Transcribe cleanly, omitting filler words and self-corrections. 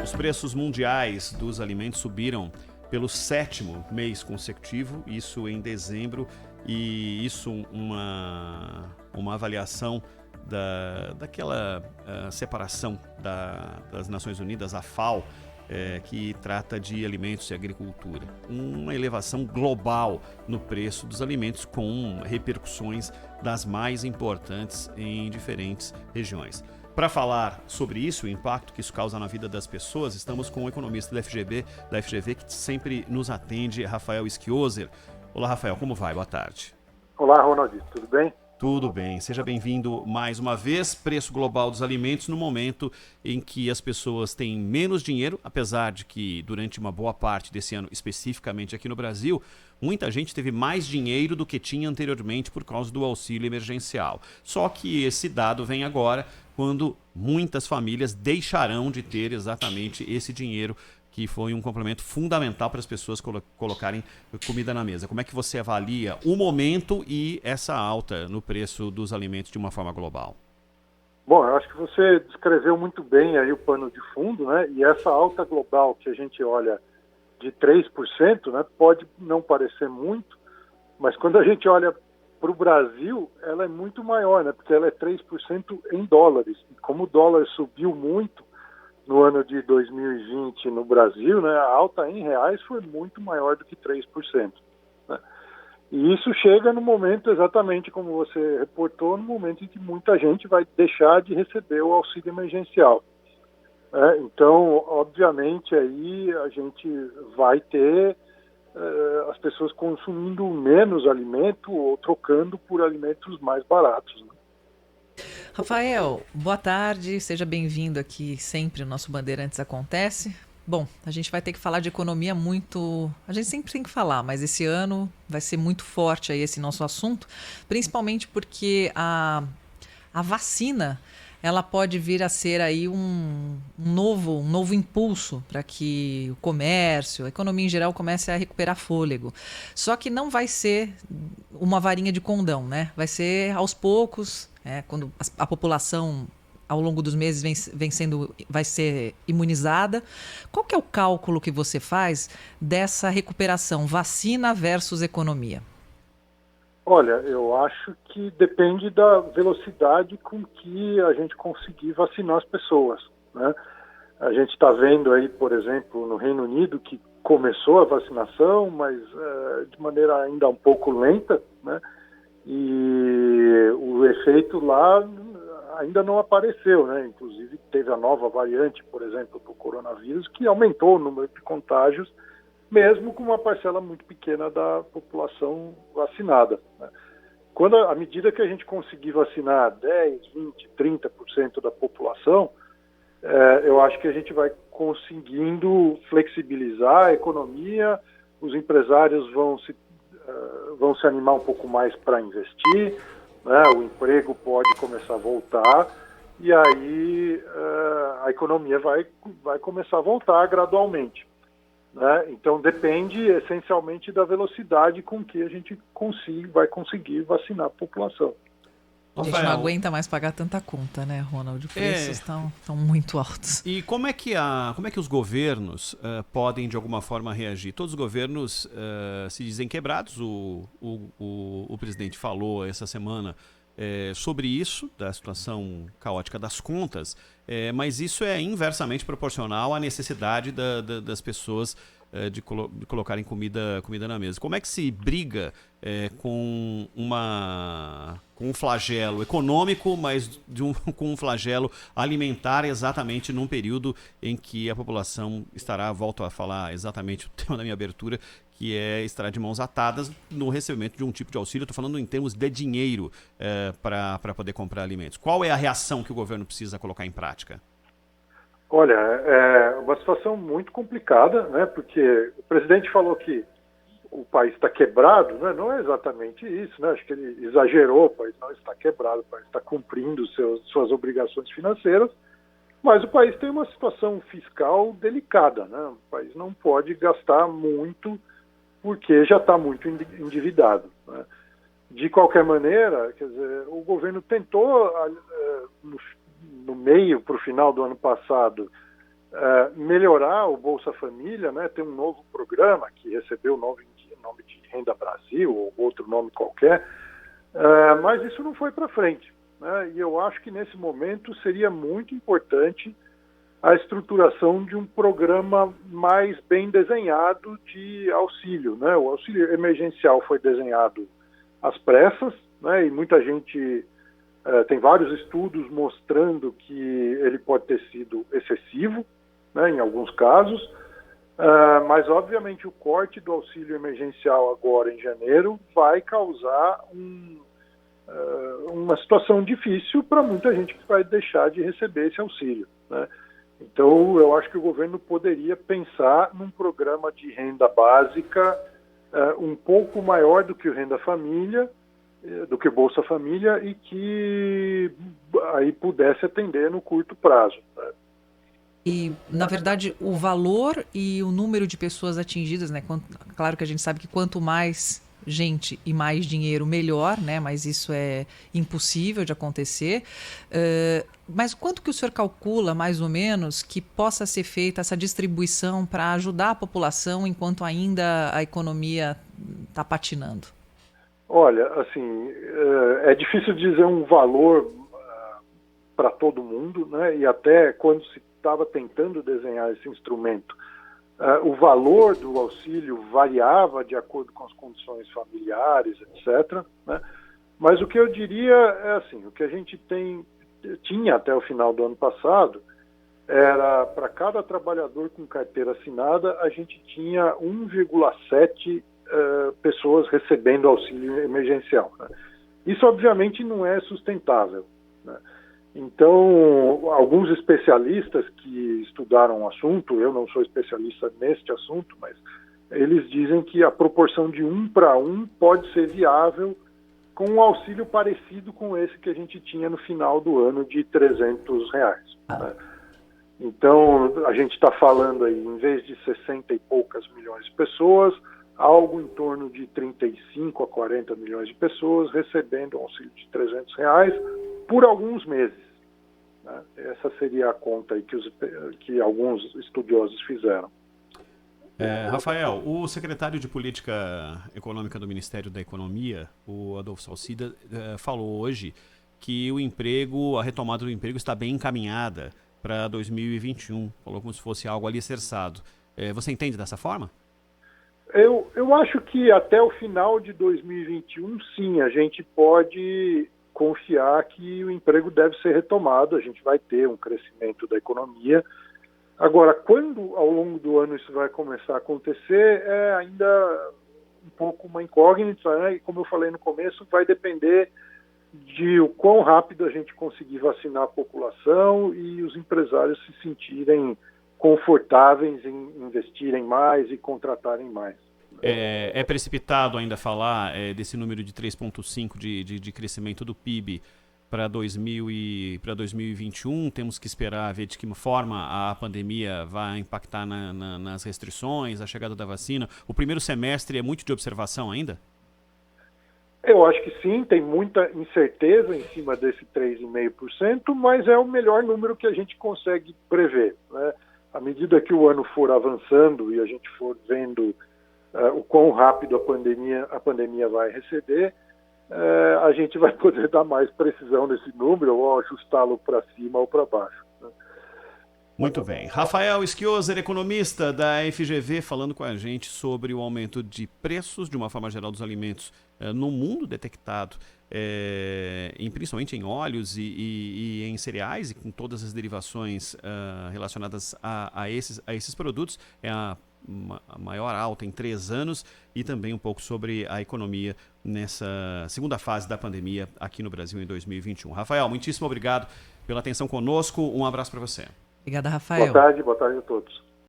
Os preços mundiais dos alimentos subiram pelo 7º mês consecutivo, isso em dezembro, e isso uma avaliação daquela separação das Nações Unidas, a FAO, que trata de alimentos e agricultura. Uma elevação global no preço dos alimentos com repercussões das mais importantes em diferentes regiões. Para falar sobre isso, o impacto que isso causa na vida das pessoas, estamos com o economista da FGV, que sempre nos atende, Rafael Schioser. Olá, Rafael, como vai? Boa tarde. Olá, Ronald, tudo bem? Tudo bem, seja bem-vindo mais uma vez. Preço global dos alimentos no momento em que as pessoas têm menos dinheiro, apesar de que durante uma boa parte desse ano, especificamente aqui no Brasil, muita gente teve mais dinheiro do que tinha anteriormente por causa do auxílio emergencial. Só que esse dado vem agora quando muitas famílias deixarão de ter exatamente esse dinheiro, que foi um complemento fundamental para as pessoas colocarem comida na mesa. Como é que você avalia o momento e essa alta no preço dos alimentos de uma forma global? Bom, eu acho que você descreveu muito bem aí o pano de fundo, né? E essa alta global que a gente olha de 3%, né, pode não parecer muito, mas quando a gente olha para o Brasil, ela é muito maior, né? Porque ela é 3% em dólares. E como o dólar subiu muito no ano de 2020 no Brasil, né, a alta em reais foi muito maior do que 3%. Né? E isso chega no momento, exatamente como você reportou, no momento em que muita gente vai deixar de receber o auxílio emergencial. Então, obviamente, aí a gente vai ter as pessoas consumindo menos alimento ou trocando por alimentos mais baratos, né? Rafael, boa tarde, seja bem-vindo aqui sempre, o nosso Bandeirantes Acontece. Bom, a gente vai ter que falar de economia muito... A gente sempre tem que falar, mas esse ano vai ser muito forte aí esse nosso assunto, principalmente porque a vacina, ela pode vir a ser aí um novo impulso para que o comércio, a economia em geral comece a recuperar fôlego. Só que não vai ser uma varinha de condão, né? Vai ser aos poucos, quando a população ao longo dos meses vai ser imunizada. Qual que é o cálculo que você faz dessa recuperação, vacina versus economia? Olha, eu acho que depende da velocidade com que a gente conseguir vacinar as pessoas, né? A gente está vendo aí, por exemplo, no Reino Unido, que começou a vacinação, mas de maneira ainda um pouco lenta, né? E o efeito lá ainda não apareceu, né? Inclusive teve a nova variante, por exemplo, do coronavírus, que aumentou o número de contágios, mesmo com uma parcela muito pequena da população vacinada, né? À medida que a gente conseguir vacinar 10, 20, 30% da população, eu acho que a gente vai conseguindo flexibilizar a economia, os empresários vão se animar um pouco mais para investir, né? O emprego pode começar a voltar, e aí a economia vai começar a voltar gradualmente. Né? Então depende essencialmente da velocidade com que a gente vai conseguir vacinar a população. A gente não aguenta mais pagar tanta conta, né, Ronald? Os preços estão muito altos. E como é que os governos podem, de alguma forma, reagir? Todos os governos se dizem quebrados. O presidente falou essa semana sobre isso, da situação caótica das contas, mas isso é inversamente proporcional à necessidade das pessoas de colocarem comida na mesa. Como é que se briga com um flagelo econômico, mas com um flagelo alimentar, exatamente num período em que a população estará, volto a falar exatamente o tema da minha abertura, que estará de mãos atadas no recebimento de um tipo de auxílio? Estou falando em termos de dinheiro para poder comprar alimentos. Qual é a reação que o governo precisa colocar em prática? Olha, é uma situação muito complicada, né? Porque o presidente falou que o país está quebrado, né? Não é exatamente isso, né? Acho que ele exagerou, o país não está quebrado, o país está cumprindo suas obrigações financeiras, mas o país tem uma situação fiscal delicada, né? O país não pode gastar muito porque já está muito endividado, né? De qualquer maneira, quer dizer, o governo tentou, no meio para o final do ano passado, melhorar o Bolsa Família, né? Tem um novo programa que recebeu o nome de Renda Brasil ou outro nome qualquer, mas isso não foi para frente, né? E eu acho que nesse momento seria muito importante a estruturação de um programa mais bem desenhado de auxílio, né? O auxílio emergencial foi desenhado às pressas, né? E muita gente tem vários estudos mostrando que ele pode ter sido excessivo, né, em alguns casos, mas obviamente o corte do auxílio emergencial agora em janeiro vai causar uma situação difícil para muita gente que vai deixar de receber esse auxílio, né? Então eu acho que o governo poderia pensar num programa de renda básica um pouco maior do que o Renda Família, do que o Bolsa Família, e que aí pudesse atender no curto prazo, né? E, na verdade, o valor e o número de pessoas atingidas, né? Claro que a gente sabe que quanto mais gente e mais dinheiro, melhor, né? Mas isso é impossível de acontecer. Mas quanto que o senhor calcula, mais ou menos, que possa ser feita essa distribuição para ajudar a população enquanto ainda a economia está patinando? Olha, assim, é difícil dizer um valor para todo mundo, né? E até quando se estava tentando desenhar esse instrumento, o valor do auxílio variava de acordo com as condições familiares, etc., né? Mas o que eu diria é assim, o que a gente tinha até o final do ano passado era, para cada trabalhador com carteira assinada, a gente tinha 1,7 pessoas recebendo auxílio emergencial, né? Isso obviamente não é sustentável, né? Então, alguns especialistas que estudaram o assunto, eu não sou especialista neste assunto, mas eles dizem que a proporção de 1 para 1 pode ser viável com um auxílio parecido com esse que a gente tinha no final do ano de R$300, né? Então, a gente está falando aí, em vez de 60 e poucas milhões de pessoas, algo em torno de 35 a 40 milhões de pessoas recebendo um auxílio de R$300 por alguns meses, né? Essa seria a conta aí que alguns estudiosos fizeram. Rafael, o secretário de Política Econômica do Ministério da Economia, o Adolfo Salcida, falou hoje que a retomada do emprego está bem encaminhada para 2021, falou como se fosse algo alicerçado. Você entende dessa forma? Eu acho que até o final de 2021, sim, a gente pode confiar que o emprego deve ser retomado, a gente vai ter um crescimento da economia. Agora, quando ao longo do ano isso vai começar a acontecer, é ainda um pouco uma incógnita, né? E como eu falei no começo, vai depender de o quão rápido a gente conseguir vacinar a população e os empresários se sentirem confortáveis em investirem mais e contratarem mais. É precipitado ainda falar desse número de 3,5% de crescimento do PIB para 2021. Temos que esperar ver de que forma a pandemia vai impactar nas restrições, a chegada da vacina. O primeiro semestre é muito de observação ainda? Eu acho que sim, tem muita incerteza em cima desse 3,5%, mas é o melhor número que a gente consegue prever, né? À medida que o ano for avançando e a gente for vendo o quão rápido a pandemia vai receder, a gente vai poder dar mais precisão nesse número ou ajustá-lo para cima ou para baixo, né? Muito bem. Rafael Schioser, economista da FGV, falando com a gente sobre o aumento de preços, de uma forma geral, dos alimentos no mundo detectado, principalmente em óleos e em cereais, e com todas as derivações relacionadas a esses produtos. É a maior alta em 3 anos, e também um pouco sobre a economia nessa segunda fase da pandemia aqui no Brasil em 2021. Rafael, muitíssimo obrigado pela atenção conosco. Um abraço para você. Obrigada, Rafael. Boa tarde a todos.